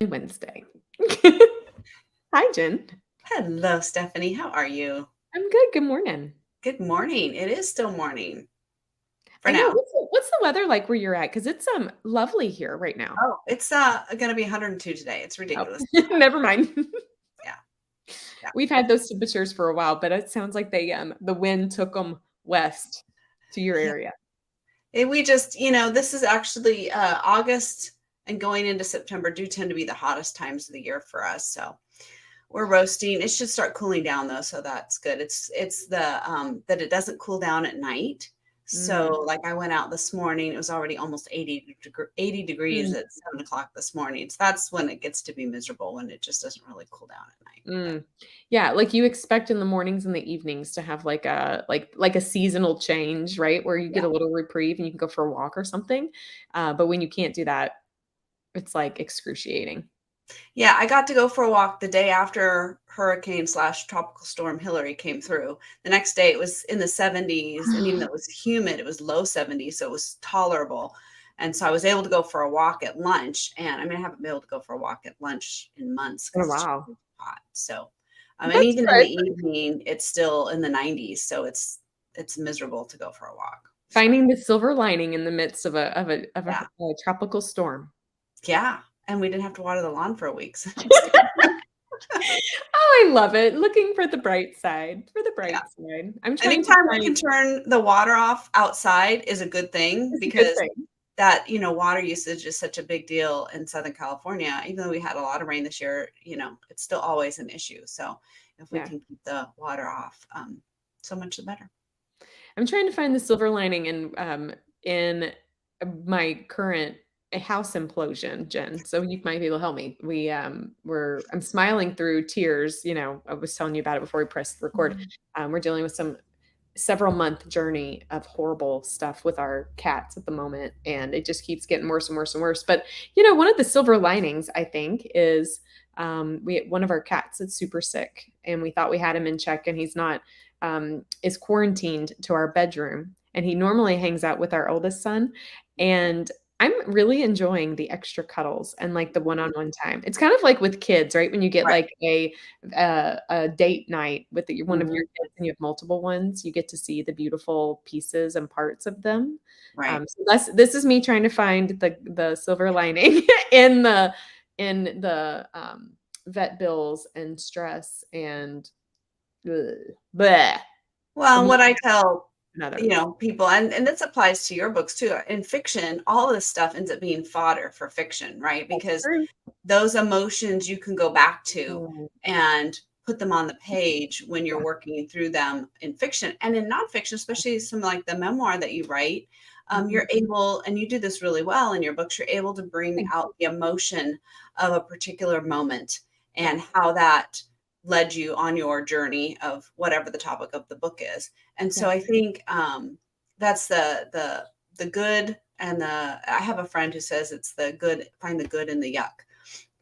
Wednesday. Hi, Jen. Hello, Stephanie. How are you? I'm good. Good morning. Good morning. It is still morning for I know. now. What's the weather like where you're at? Because it's lovely here right now. Oh, it's going to be 102 today. It's Oh, ridiculous. never mind. Yeah. Yeah. We've had those temperatures for a while, but it sounds like the wind took them west to your Yeah. area. We just, this is actually August and going into September do tend to be the hottest times of the year for us. So we're roasting. It should start cooling down though, so that's good. It's the that it doesn't cool down at night. Mm, So like I went out this morning, it was already almost 80 degrees mm, at 7 o'clock this morning. So that's when it gets to be miserable, when it just doesn't really cool down at night. But mm. Yeah, like you expect in the mornings and the evenings to have like a seasonal change, right? Where you get yeah. a little reprieve and you can go for a walk or something. But when you can't do that, it's like excruciating. Yeah, I got to go for a walk the day after hurricane slash tropical storm Hillary came through. The next day it was in the 70s, and even though it was humid, it was low 70s, so it was tolerable. And so I was able to go for a walk at lunch. And I mean, I haven't been able to go for a walk at lunch in months Oh, because it's just wow. really hot. So, and That's even in the good. evening, it's still in the 90s, so it's miserable to go for a walk. So, Finding the silver lining in the midst yeah, a tropical storm. yeah. And we didn't have to water the lawn for a week. So Oh, I love it. Looking for the bright side, for the yeah. bright side. I'm trying to Anytime we find can turn the water off outside is a good thing, it's a good because thing. that, water usage is such a big deal in Southern California. Even though we had a lot of rain this year, it's still always an issue. So if we Yeah. can keep the water off, so much the better. I'm trying to find the silver lining in my current house implosion, Jen. So you might be able to help me. I'm smiling through tears. I was telling you about it before we pressed record. Mhm. We're dealing with some several month journey of horrible stuff with our cats at the moment, and it just keeps getting worse and worse and worse. But one of the silver linings, I think, is we one of our cats that's super sick, and we thought we had him in check, and he's not. Is quarantined to our bedroom, and he normally hangs out with our oldest son, and I'm really enjoying the extra cuddles and like the one-on-one time. It's kind of like with kids, right? When you get Right. like a date night with one of your Mhm. kids and you have multiple ones, you get to see the beautiful pieces and parts of them. Right. So this is me trying to find the silver lining in the vet bills and stress and ugh, bleh, Well, from what one I end tell, to another. people, and this applies to your books too. In fiction, all of this stuff ends up being fodder for fiction, right? That's Because true. those emotions you can go back to Mm, and put them on the page when you're yeah. working through them in fiction. And in nonfiction, especially some like the memoir that you write, Mhm. you're able, and you do this really well in your books, you're able to bring Thank you. out the emotion of a particular moment and how that led you on your journey of whatever the topic of the book is. And Yeah. so I think that's the good and the. I have a friend who says it's the good, find the good in the yuck.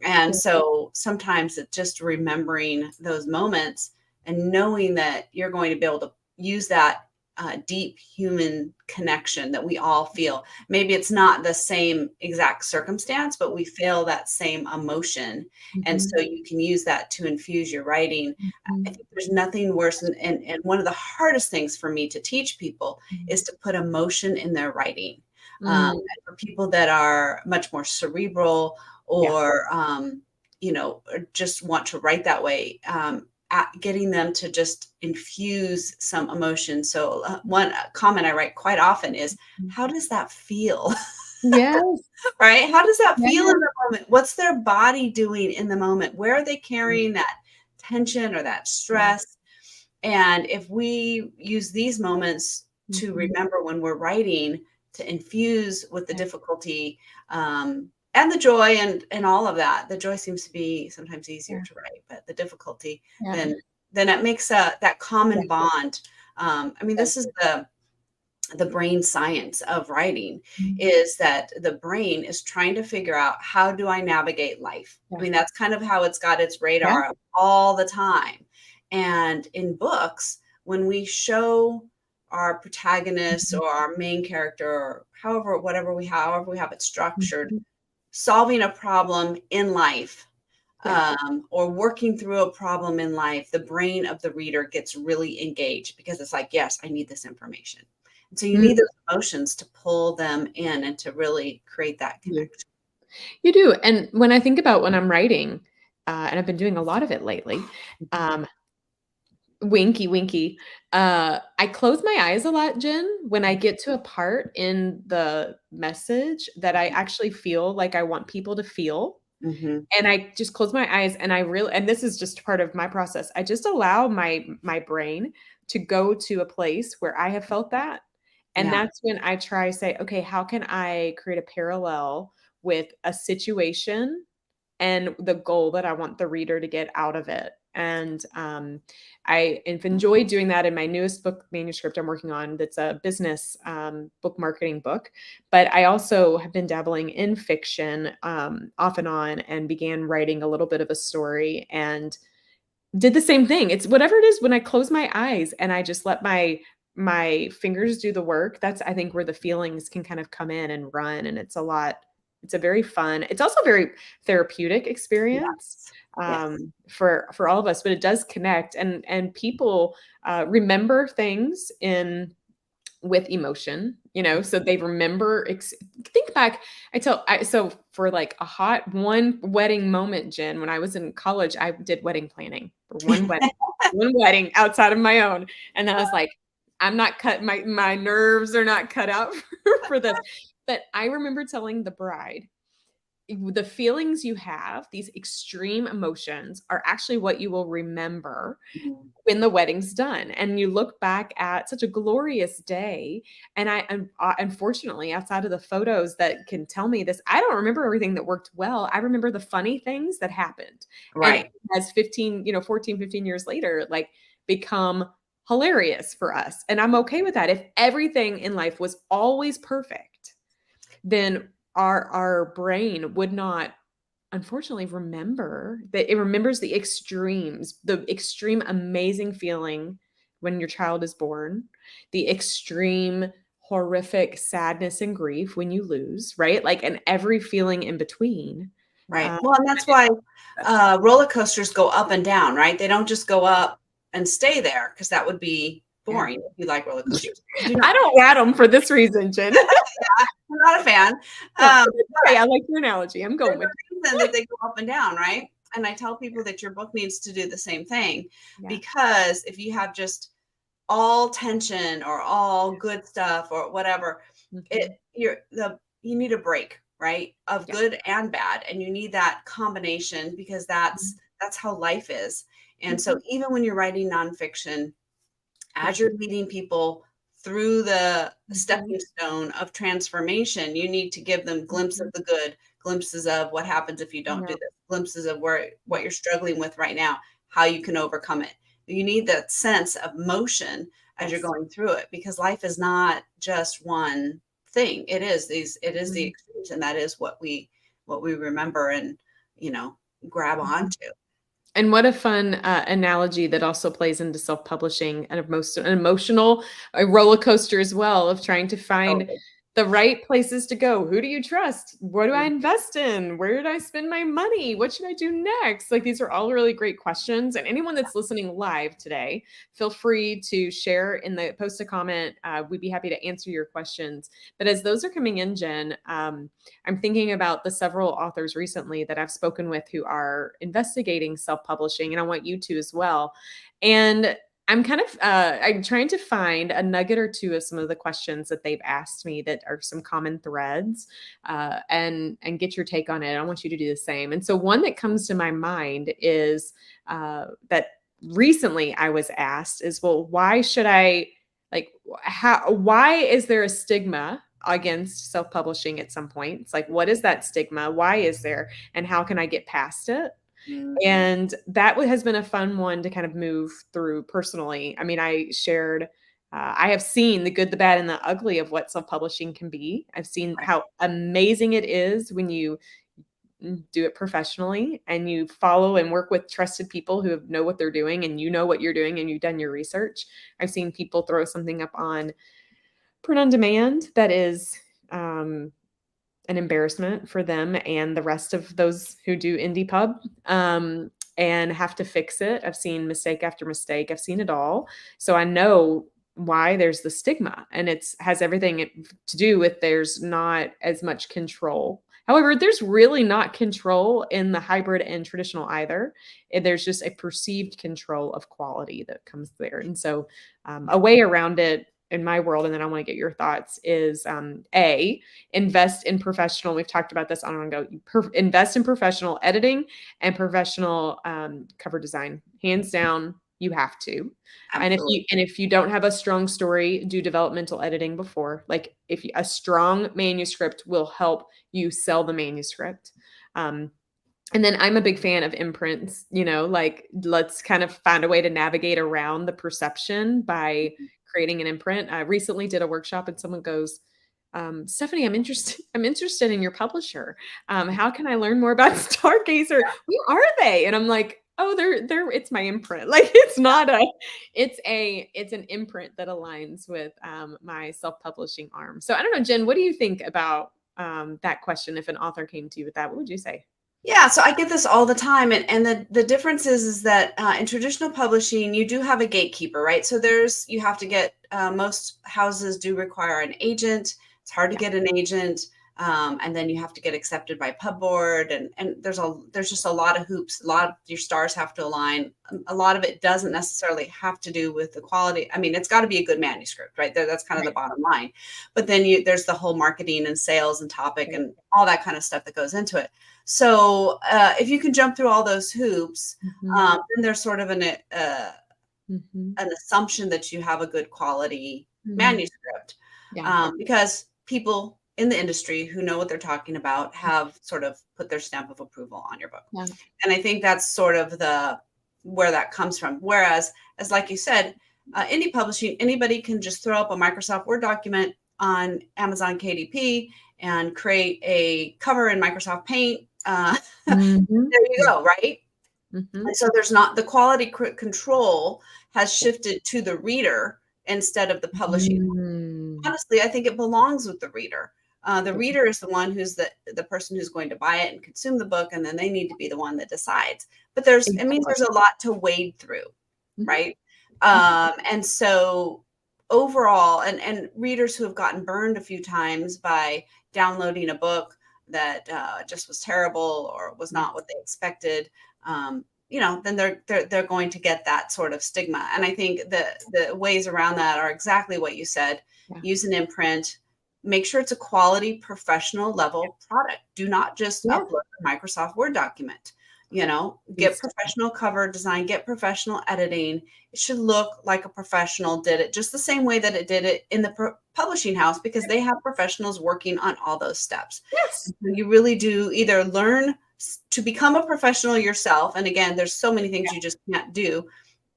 And Yeah. so sometimes it's just remembering those moments and knowing that you're going to be able to use that deep human connection that we all feel. Maybe it's not the same exact circumstance, but we feel that same emotion. And Mhm. so you can use that to infuse your writing. I Mhm. think there's nothing worse. And one of the hardest things for me to teach people Mhm. is to put emotion in their writing. Mm, And for people that are much more cerebral, yeah. or or just want to write that way, getting them to just infuse some emotion. So one comment I write quite often is, Mhm. how does that feel? Yes. Right? How does that feel in Yes. the moment? What's their body doing in the moment? Where are they Mm, carrying that tension or that yeah. stress? And if we use these moments to Mhm. remember when we're writing, to infuse with the Yeah. difficulty, and the joy, and all of that, the joy seems to be sometimes easier Yeah. to write, but the difficulty, Yeah. then it makes that Yeah. common bond. I mean, Does. this is the brain science of writing, Mhm. is that the brain is trying to figure out, how do I navigate life? I Yeah. mean, that's kind of how it's got its Yeah. radar up all the time. And in books, when we show our protagonist Mhm. or our main character, or however we have it structured, Mhm. solving a problem in life, Yeah. or working through a problem in life, the brain of the reader gets really engaged because it's like, yes, I need this information. And so you Mm, need those emotions to pull them in and to really create that you connection. you do, and when I think about when I'm writing, and I've been doing a lot of it lately, Mhm. um, winky, winky, I close my eyes a lot, Jen, when I get to a part in the message that I actually feel like I want people to feel. Mhm. And I just close my eyes and I really and this is just part of my process. I just allow my brain to go to a place where I have felt that. And Yeah. that's when I try to say, okay, how can I create a parallel with a situation and the goal that I want the reader to get out of it. And I have enjoyed doing that in my newest book manuscript I'm working on. That's a business book marketing book. But I also have been dabbling in fiction off and on and began writing a little bit of a story and did the same thing. It's whatever it is when I close my eyes and I just let my fingers do the work. That's I think where the feelings can kind of come in and run and it's a very fun. It's also a very therapeutic experience Yes. Yes. for all of us, but it does connect and people remember things in with emotion, so they remember think back. So for like a hot one wedding moment, Jen, when I was in college, I did wedding planning for one wedding outside of my own. And then I was like, I'm not cut, my nerves are not cut out for this. But I remember telling the bride, the feelings you have, these extreme emotions, are actually what you will remember Mhm. when the wedding's done and you look back at such a glorious day. And unfortunately, outside of the photos that can tell me this, I don't remember everything that worked well. I remember the funny things that happened. And Right. as 15, 14, 15 years later, like become hilarious for us. And I'm okay with that. If everything in life was always perfect, then our brain would not unfortunately remember that. It remembers the extremes, the extreme amazing feeling when your child is born, the extreme horrific sadness and grief when you lose, right? Like, and every feeling in between. Right. Uh, Well, and that's why roller coasters go up and down, right? They don't just go up and stay there because that would be yeah. boring if you like roller coasters. You do not. I don't ride them for this reason, Jen. I'm not a fan. No, but Um, it's okay. I like your analogy. I'm going there's with a reason that they go up and down, right? And I tell people that your book needs to do the same thing yeah. because if you have just all tension or all good stuff or whatever, Mhm. you need a break, right? Of Yeah. good and bad. And you need that combination because Mhm. that's how life is. And so Mhm. even when you're writing nonfiction, Yeah. as you're leading people through the Mhm. stepping stone of transformation, you need to give them glimpses Mhm. of the good, glimpses of what happens if you don't do Yeah. this, glimpses of where Yeah. what you're struggling with right now, how you can overcome it. You need that sense of motion as you're Yes. going through it because life is not just one thing. It is the Mhm. experience, and that is what we remember and grab Mhm. onto. And what a fun analogy that also plays into self-publishing and an emotional a roller coaster as well of trying to find Totally. the right places to go. Who do you trust? What do I Mhm. invest in? Where did I spend my money? What should I do next? Like these are all really great questions. And anyone that's listening live today, feel free to share in the post a comment. We'd be happy to answer your questions. But as those are coming in, Jen, I'm thinking about the several authors recently that I've spoken with who are investigating self-publishing, and I want you to as well. And I'm trying to find a nugget or two of some of the questions that they've asked me that are some common threads, and get your take on it. I want you to do the same. And so one that comes to my mind is that recently I was asked is, well, why should I like how why is there a stigma against self-publishing at some point? It's like, what is that stigma? Why is there? And how can I get past it? Mhm. And that has been a fun one to kind of move through personally. I mean, I have seen the good, the bad, and the ugly of what self-publishing can be. I've seen Right. how amazing it is when you do it professionally and you follow and work with trusted people who know what they're doing and you know what you're doing and you've done your research. I've seen people throw something up on print on demand that is um, an embarrassment for them and the rest of those who do indie pub, and have to fix it. I've seen mistake after mistake. I've seen it all. So I know why there's the stigma, and it's has everything to do with there's not as much control. However, there's really not control in the hybrid and traditional either. There's just a perceived control of quality that comes there. And so a way around it in my world, and then I want to get your thoughts, is A, invest in professional. We've talked about this on and on. Invest in professional editing and professional cover design. Hands down, you have to. Absolutely. And if you don't have a strong story, do developmental editing before. Like if a strong manuscript will help you sell the manuscript. And then I'm a big fan of imprints, like let's kind of find a way to navigate around the perception by creating an imprint. I recently did a workshop and someone goes, Stephanie, I'm interested in your publisher. How can I learn more about Stargazer? Who are they? And I'm like, oh, it's my imprint. Like it's not it's an imprint that aligns with my self-publishing arm. So I don't know, Jen, what do you think about that question? If an author came to you with that, what would you say? Yeah, so I get this all the time, and the difference is that in traditional publishing, you do have a gatekeeper, right? So you have to get most houses do require an agent. It's hard to get an agent, and then you have to get accepted by Pub Board, and there's just a lot of hoops. A lot of your stars have to align. A lot of it doesn't necessarily have to do with the quality. I mean, it's got to be a good manuscript, right? That's kind of the bottom line. But then there's the whole marketing and sales and topic and all that kind of stuff that goes into it. So if you can jump through all those hoops, then there's sort of an assumption that you have a good quality manuscript, because people in the industry who know what they're talking about have sort of put their stamp of approval on your book. Yeah. And I think that's sort of where that comes from. Whereas, as like you said, indie publishing, anybody can just throw up a Microsoft Word document on Amazon KDP and create a cover in Microsoft Paint. There you go, right? And so there's not the quality control has shifted to the reader instead of the publishing. Honestly, I think it belongs with the reader. The reader is the one who's the person who's going to buy it and consume the book, and then they need to be the one that decides. But it means there's a lot to wade through, right? And so overall, and readers who have gotten burned a few times by downloading a book that just was terrible or was not what they expected, then they're going to get that sort of stigma. And I think the ways around that are exactly what you said. Yeah. Use an imprint. Make sure it's a quality, professional level product. Do not just upload a Microsoft Word document. Get professional cover design, get professional editing. It should look like a professional did it, just the same way that it did it in the publishing house, because they have professionals working on all those steps. Yes. You really do either learn to become a professional yourself. And again, there's so many things you just can't do.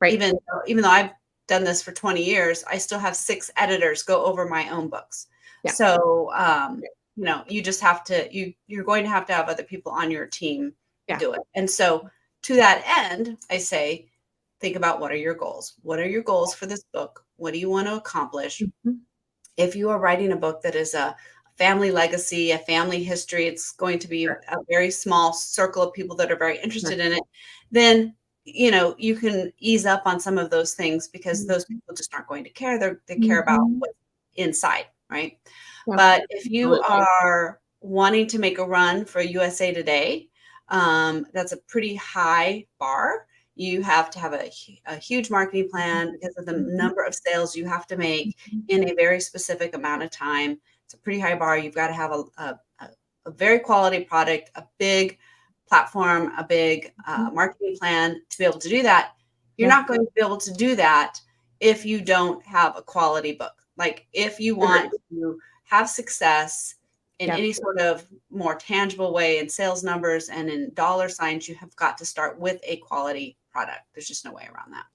Right. Even though I've done this for 20 years, I still have 6 editors go over my own books. Yeah. So, you just have to, you're going to have other people on your team do it. And so to that end, I say, think about what are your goals? What are your goals for this book? What do you want to accomplish? If you are writing a book that is a family legacy, a family history, it's going to be a very small circle of people that are very interested in it, then, you can ease up on some of those things, because those people just aren't going to care. They care about what's inside, right? But if you are wanting to make a run for USA Today, that's a pretty high bar. You have to have a huge marketing plan because of the number of sales you have to make in a very specific amount of time. It's a pretty high bar. You've got to have a very quality product, a big platform, a big marketing plan to be able to do that. You're not going to be able to do that if you don't have a quality book. Like if you want to have success in any sort of more tangible way in sales numbers and in dollar signs, you have got to start with a quality product. There's just no way around that.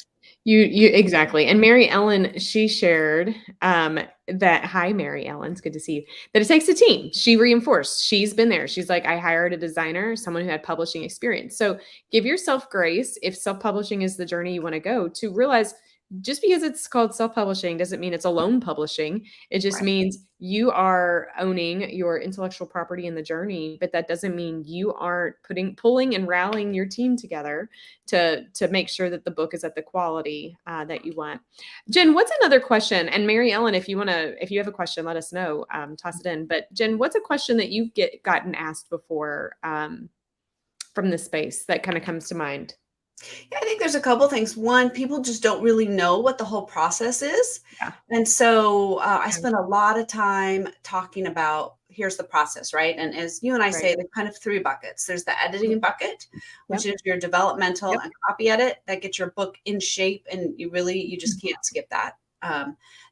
You exactly. And Mary Ellen, she shared that, hi, Mary Ellen, it's good to see you, that it takes a team. She reinforced, she's been there. She's like, I hired a designer, someone who had publishing experience. So give yourself grace if self-publishing is the journey you want to go, to realize just because it's called self-publishing doesn't mean it's alone publishing. It just Right. means you are owning your intellectual property in the journey, but that doesn't mean you aren't pulling and rallying your team together to make sure that the book is at the quality that you want. Jen, what's another question? And Mary Ellen, if you have a question, let us know. Toss it in. But Jen, what's a question that you've gotten asked before from this space that kind of comes to mind? Yeah, I think there's a couple things. One, people just don't really know what the whole process is. Yeah. And so I Yeah. spend a lot of time talking about here's the process, right? And as you and I Right. say, there's kind of three buckets. There's the editing bucket, which Yep. is your developmental Yep. and copy edit that gets your book in shape, and you just can't skip that.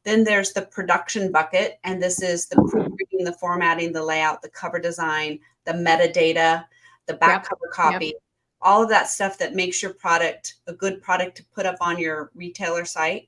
Then there's the production bucket, and this is the proofreading, the formatting, the layout, the cover design, the metadata, the back Yep. cover Yep. copy, all of that stuff that makes your product a good product to put up on your retailer site.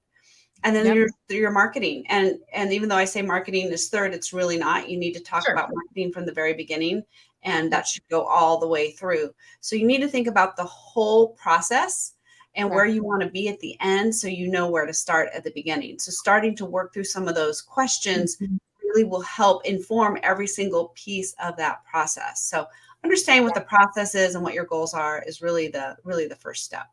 And then Yep. your marketing. And even though I say marketing is third, it's really not. You need to talk Sure. about marketing from the very beginning, and that Yep. should go all the way through. So you need to think about the whole process and Yeah. where you want to be at the end, so you know where to start at the beginning. So starting to work through some of those questions Mhm. really will help inform every single piece of that process. So understanding what the process is and what your goals are is really the first step.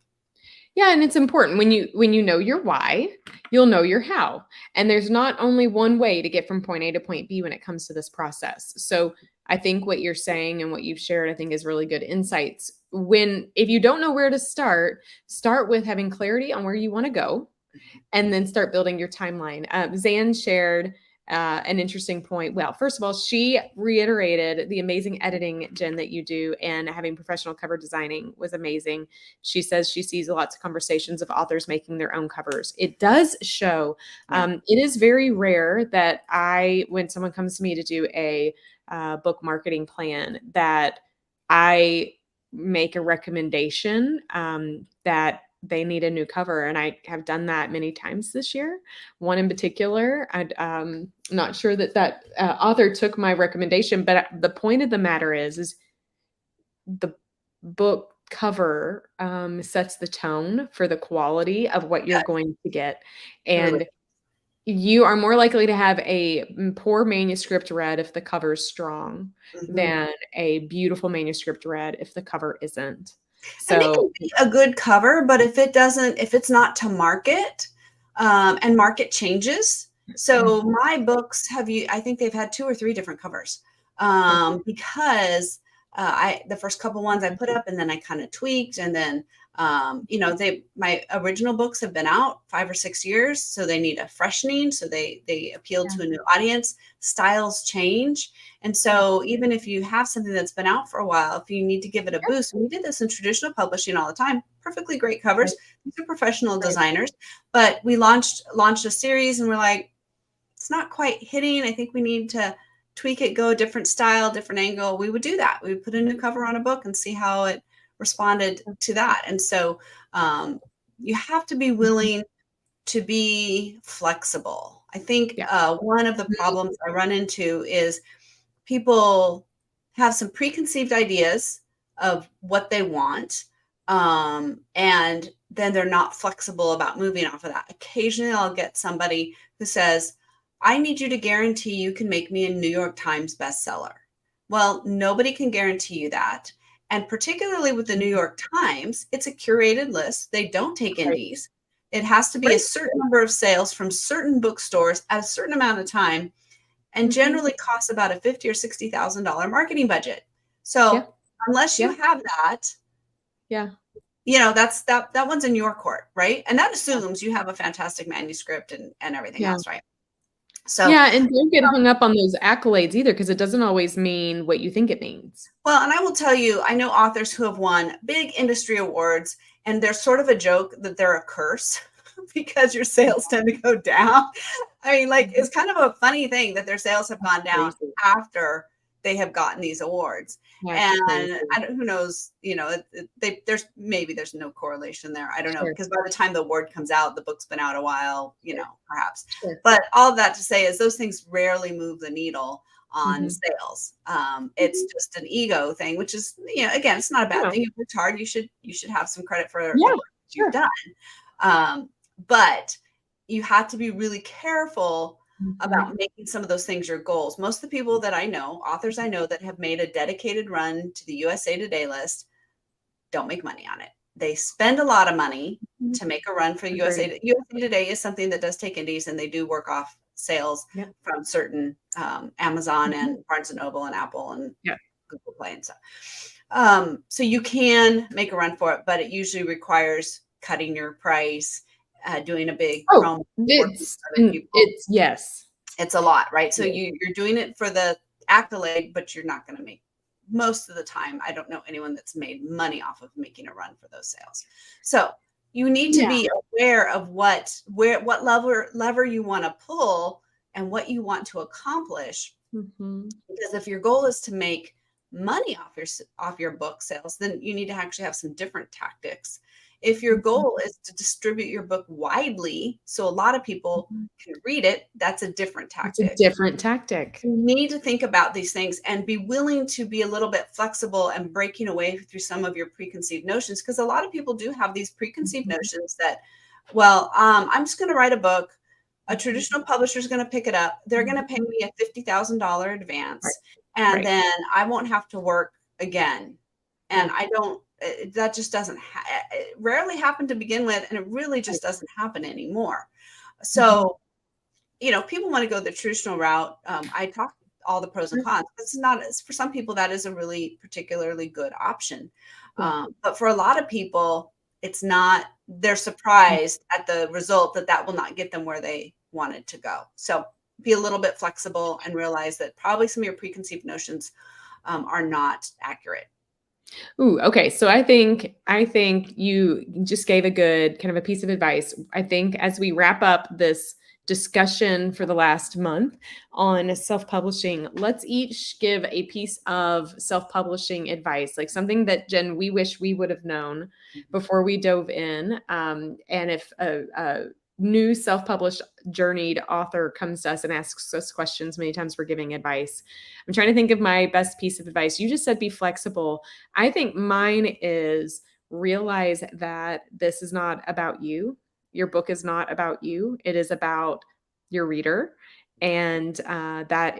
Yeah, and it's important when you know your why, you'll know your how. And there's not only one way to get from point A to point B when it comes to this process. So I think what you're saying and what you've shared, I think is really good insights. If you don't know where to start with having clarity on where you want to go and then start building your timeline. Zan shared an interesting point. Well, first of all, she reiterated the amazing editing, Jen, that you do, and having professional cover designing was amazing. She says she sees lots of conversations of authors making their own covers. It does show. Yeah. It is very rare that when someone comes to me to do a book marketing plan, that I make a recommendation that they need a new cover. And I have done that many times this year. One in particular, I'm not sure that author took my recommendation, but the point of the matter is the book cover sets the tone for the quality of what you're Yes, going to get. it really. And you are more likely to have a poor manuscript read if the cover's strong Mhm. than a beautiful manuscript read if the cover isn't. And it So, can be a good cover, but if it's not to market, and market changes. So my books I think they've had 2 or 3 different covers, because, the first couple ones I put up and then I kind of tweaked, and then, my original books have been out 5 or 6 years, so they need a freshening. So they appeal yeah. to a new audience. Styles change. And so even if you have something that's been out for a while, if you need to give it a boost, we did this in traditional publishing all the time. Perfectly great Right, covers. These are professional right. designers, but we launched a series and we're like, it's not quite hitting. I think we need to tweak it, go a different style, different angle. We would do that. We would put a new cover on a book and see how it responded to that. And so um, you have to be Mhm. willing to be flexible. I think Yeah. one of the problems I run into is people have some preconceived ideas of what they want, and then they're not flexible about moving off of that. Occasionally I'll get somebody who says, I need you to guarantee you can make me a New York Times bestseller. Well, nobody can guarantee you that. And particularly with the New Mhm. York Times, it's a curated list. They don't take Right. indies. It has to be a Right. certain number of sales from certain bookstores at a certain amount of time, and Mhm. generally costs about a $50,000 or $60,000 marketing budget. Yeah. So unless you Yeah. have that, Yeah. that one's in your court, right? And that assumes you have a fantastic manuscript and everything Yeah. else, right? So, Yeah, and don't get hung up on those accolades either, because it doesn't always mean what you think it means. well, and I will tell you, I know authors who have won big industry awards, and there's sort of a joke that they're a curse because your sales tend to go down. I mean, like, Mhm. it's kind of a funny thing that their sales have gone down Crazy. after they have gotten these awards. That's And crazy. who knows, there's no correlation there. I don't know, Sure. because by the time the award comes out, the book's been out a while, Sure. perhaps. Sure. But all of that to say is those things rarely move the needle on Mhm. sales. It's Mhm. just an ego thing, which is, again, it's not a bad Yeah. thing. You've worked hard. You should have some credit for the Yeah. work that you've Sure. done. but you have to be really careful Mhm. about making some of those things your goals. Most of the people that I know, authors I know that have made a dedicated run to the USA Today list, don't make money on it. They spend a lot of money Mhm. to make a run for Agreed. USA Today is something that does take indies, and they do work off sales Yep. from certain Amazon Mhm. and Barnes and Noble and Apple and Yeah. Google Play and stuff. So you can make a run for it, but it usually requires cutting your price, doing a big Oh, promo, working with it's other and people. it's yes. It's a lot, right? So Yeah. you're doing it for the accolade, but you're not going to make most of the time. I don't know anyone that's made money off of making a run for those sales. So you need to Yeah. be aware of what lever you want to pull and what you want to accomplish, Mhm. because if your goal is to make money off your book sales, then you need to actually have some different tactics. If your Mhm. goal is to distribute your book widely so a lot of people Mhm. can read it, that's a different It's a tactic. different tactic. You need to think about these things and be willing to be a little bit flexible and breaking away through some of your preconceived notions, because a lot of people do have these preconceived Mhm. notions that, well, I'm just going to write a book. A Mhm. traditional publisher is going to pick it up. They're going to pay Mhm. me a $50,000 Right. advance, and Right. then I won't have to work again. And Right. I don't, that just doesn't, it rarely happened to begin with, and it really Right. just doesn't happen anymore. Mhm. So, people want to go the traditional route. I talk all the pros and Sure. cons. It's not, for some people, that is a really particularly good option. Yeah. But for a lot of people, it's not, they're surprised at the result that will not get them where they wanted to go. So be a little bit flexible and realize that probably some of your preconceived notions are not accurate. Ooh, okay. So I think you just gave a good kind of a piece of advice. I think as we wrap up this discussion for the last month on self-publishing, let's each give a piece of self-publishing advice, like something that Jen we wish we would have known before we dove in. And if a new self-published journeyed author comes to us and asks us questions, many times we're giving advice. I'm trying to think of my best piece of advice. You just said be flexible. I think mine is realize that this is not about you. Your book is not about you. It is about your reader, and that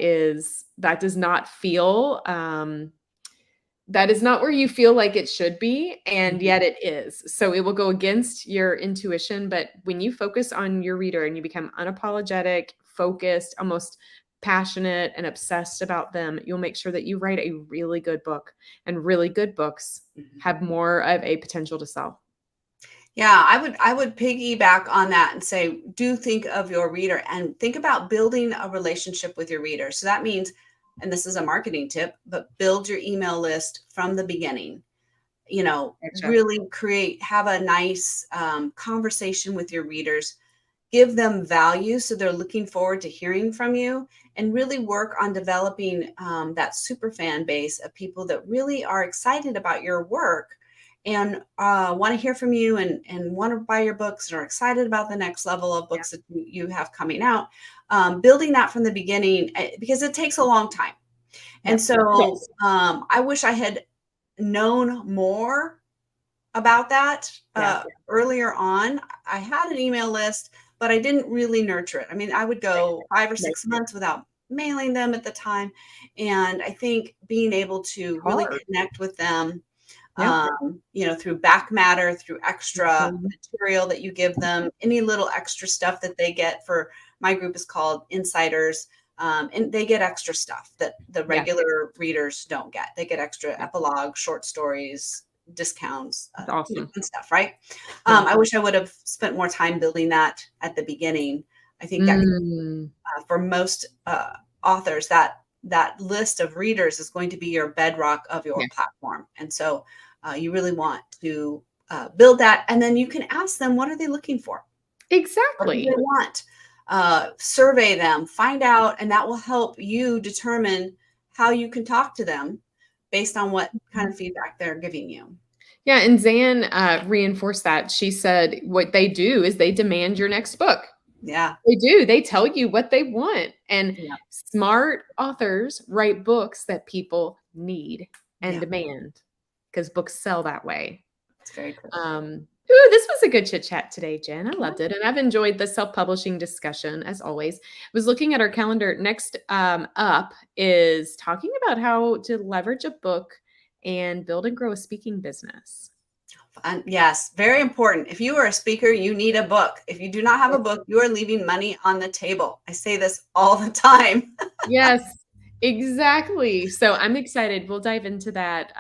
does not feel that is not where you feel like it should be, and Mhm. yet it is. So it will go against your intuition, but when you focus on your reader and you become unapologetic, focused, almost passionate and obsessed about them, you'll make sure that you write a really good book, and really good books Mhm. have more of a potential to sell. Yeah, I would piggyback on that and say, do think of your reader and think about building a relationship with your reader. So that means, and this is a marketing tip, but build your email list from the beginning. Gotcha. Really have a nice conversation with your readers, give them value so they're looking forward to hearing from you, and really work on developing that super fan base of people that really are excited about your work and want to hear from you and want to buy your books and are excited about the next level of Yeah. books that you have coming out. Building that from the beginning, because it takes a long time. And Yep. It so does. I wish I had known more about that Yeah. earlier on. I had an email list, but I didn't really nurture it. I mean, I would go 5 or 6 Right. months without mailing them at the time. And I think being able to really Hard. connect with them, Yeah. through back matter, through extra Mhm. material that you give them, any little extra stuff that they get. For my group is called Insiders. And they get extra stuff that the Yeah. regular readers don't get. They get extra Yeah. epilogue, short stories, discounts, It's awesome. and stuff, right? Yeah. I wish I would have spent more time building that at the beginning. I think that Mm. for most authors, that list of readers is going to be your bedrock of your Yeah. platform, and so you really want to build that, and then you can ask them, what are they looking for? What do they Exactly. want? Survey them, find out, and that will help you determine how you can talk to them based on what kind of feedback they're giving you. Yeah, and Zan, reinforced that. She said what they do is they demand your next book. Yeah, They do, they tell you what they want, and yeah, smart authors write books that people need and yeah. demand, because books sell that way. It's very true. Ooh, this was a good chit chat today, Jen. I loved it. And I've enjoyed the self-publishing discussion as always. I was looking at our calendar. Next up is talking about how to leverage a book and build and grow a speaking business. Yes, very important. If you are a speaker, you need a book. If you do not have a book, you are leaving money on the table. I say this all the time. Yes, exactly. So I'm excited. We'll dive into that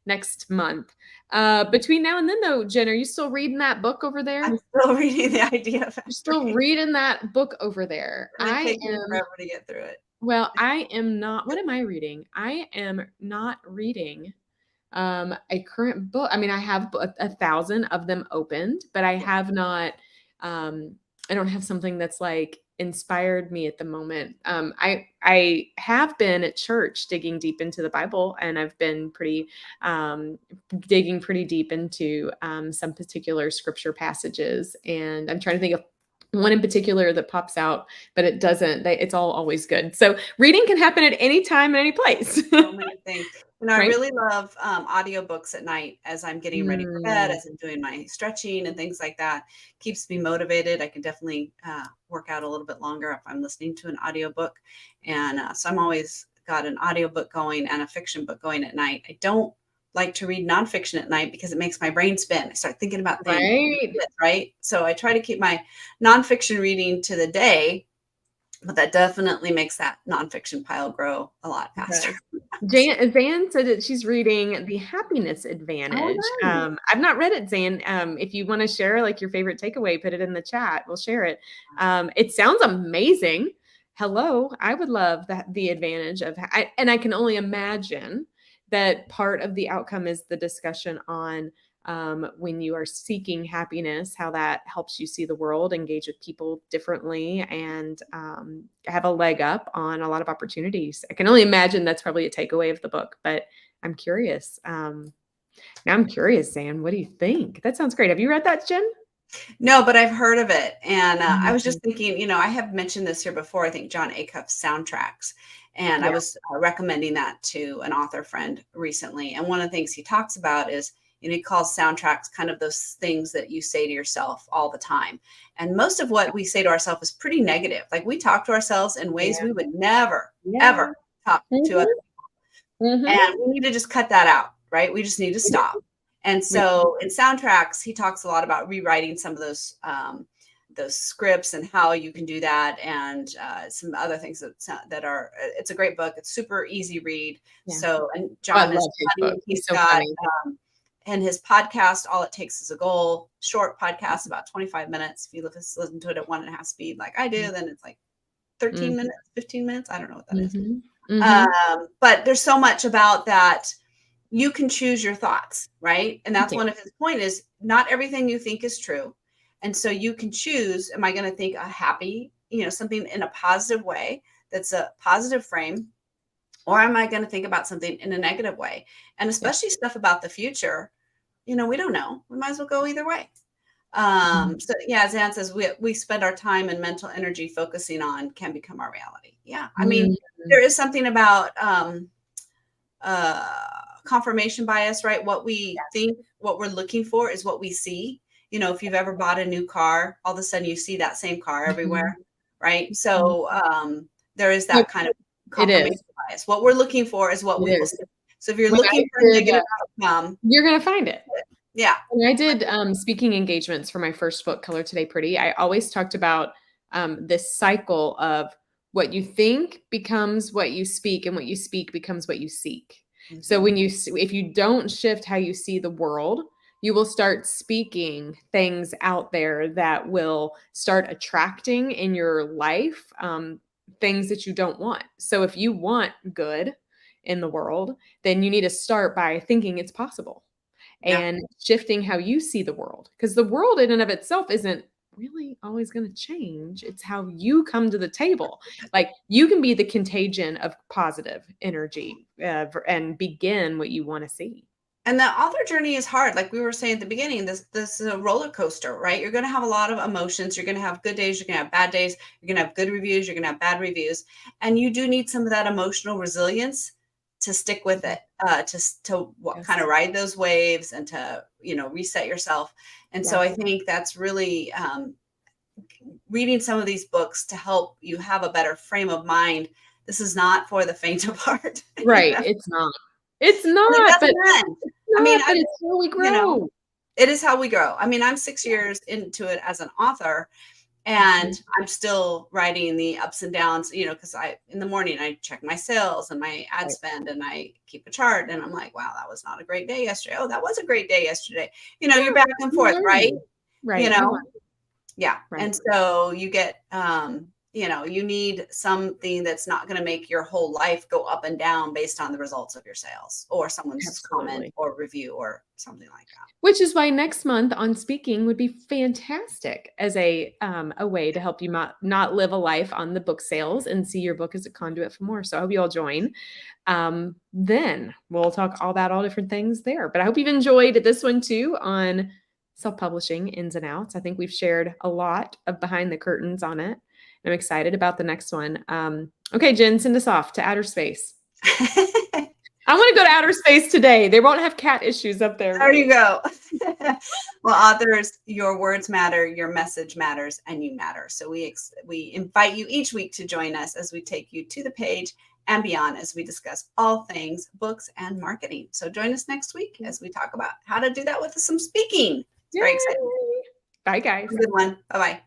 next month. Between now and then, though, Jen, are you still reading that book over there? I'm still reading the idea of You're still reading that book over there. and it I takes me am, forever to get through it. well, I am not, what am I reading? I am not reading a current book. I mean, I have 1,000 of them opened, but I have not, I don't have something that's like inspired me at the moment. I have been at church digging deep into the Bible, and I've been pretty digging pretty deep into some particular scripture passages. And I'm trying to think of one in particular that pops out, but it doesn't. It's all always good. So reading can happen at any time and any place. So many things. I Right? really love audiobooks at night as I'm getting ready for bed, Mm. as I'm doing my stretching and things like that. Keeps me motivated. I can definitely work out a little bit longer if I'm listening to an audiobook. And so I'm always got an audiobook going and a fiction book going at night. I don't like to read nonfiction at night because it makes my brain spin. I start thinking about things, Right. right? So I try to keep my nonfiction reading to the day, but that definitely makes that nonfiction pile grow a lot faster. Okay. Zan said that she's reading The Happiness Oh, Advantage. nice. I've not read it, Zan. If you want to share like your favorite takeaway, put it in the chat. We'll share it. It sounds amazing. Hello, I would love that the advantage of, and I can only imagine that part of the outcome is the discussion on when you are seeking happiness, how that helps you see the world, engage with people differently, and have a leg up on a lot of opportunities. I can only imagine that's probably a takeaway of the book, but I'm curious. Now I'm curious, Zan, what do you think? That sounds great. Have you read that, Jen? No, but I've heard of it. And I was Mhm. just thinking, I have mentioned this here before. I think John Acuff's soundtracks. And I Yeah. was recommending that to an author friend recently. And one of the things he talks about is, he calls soundtracks kind of those things that you say to yourself all the time. And most of what we say to ourselves is pretty negative. Like we talk to ourselves in ways Yeah. we would never, Yeah. ever talk to Mhm. other. Mhm. And we need to just cut that out, right? We just need to We do. stop. And We do. so in soundtracks, he talks a lot about rewriting some of those scripts and how you can do that, and some other things that are. It's a great book. It's super easy read. Yeah. So, and Oh, I John is love his funny. book. He's He's so got funny. and his podcast, All It Takes Is a Goal, short podcast, about 25 minutes. If you listen to it at 1.5 speed, like I do, then it's like 13 Mhm. minutes, 15 minutes. I don't know what that is. Mhm. Mhm. But there's so much about that. You can choose your thoughts, right? And that's Yeah. one of his point is not everything you think is true. And so you can choose, am I going to think a happy, something in a positive way that's a positive frame, or am I going to think about something in a negative way? And Yeah. especially stuff about the future, we don't know. We might as well go either way. Mhm. So yeah, as Ann says, we spend our time and mental energy focusing on can become our reality. Yeah. I mean, Mhm. there is something about uh, confirmation bias, right? What we think, what we're looking for is what we see. If you've ever bought a new car, all of a sudden you see that same car Mhm. everywhere, right? Mhm. So there is No, that kind of it confirmation is. bias. What we're looking for is what It we will is. see. So if you're When I looking for a did, negative outcome, you're gonna find it. yeah, When I did, speaking engagements for my first book, Color Today Pretty, I always talked about, this cycle of what you think becomes what you speak, and what you speak becomes what you seek. So mhm, when if you don't shift how you see the world, you will start speaking things out there that will start attracting in your life, things that you don't want. So if you want good in the world, then you need to start by thinking it's possible yeah. and shifting how you see the world. Because the world in and of itself isn't really always going to change. It's how you come to the table. Like you can be the contagion of positive energy and begin what you want to see. And the author journey is hard. Like we were saying at the beginning, this is a roller coaster, right? You're going to have a lot of emotions. You're going to have good days. You're going to have bad days. You're going to have good reviews. You're going to have bad reviews. And you do need some of that emotional resilience to stick with it, to Yes. kind of ride those waves and to, reset yourself. And so I Yes. think that's really reading some of these books to help you have a better frame of mind. This is not for the faint of heart. Right, it's not. It's And it not, but doesn't end. it's I mean, not, but it's how we you know, grow. it is how we grow. I mean, I'm 6 years into it as an author, and Mhm. I'm still writing the ups and downs, because in the morning, I check my sales and my ad Right. spend, and I keep a chart, and I'm like, wow, that was not a great day yesterday. Oh, that was a great day yesterday. You're Yeah, back and you forth, right? learn. You Right, you know, learn. yeah. Right. And so you get, you need something that's not going to make your whole life go up and down based on the results of your sales or someone's comment Absolutely. or review or something like that. Which is why next month on speaking would be fantastic as a way to help you not live a life on the book sales and see your book as a conduit for more. So I hope you all join. Then we'll talk all about all different things there. But I hope you've enjoyed this one too on self-publishing ins and outs. I think we've shared a lot of behind the curtains on it. I'm excited about the next one. Okay, Jen, send us off to outer space. I want to go to outer space today. They won't have cat issues up there, There you right? go. Well, authors, your words matter, your message matters, and you matter. So we invite you each week to join us as we take you to the page and beyond as we discuss all things books and marketing. So join us next week as we talk about how to do that with some speaking. It's very exciting. Yay. Bye, guys. Have a good one. Bye-bye.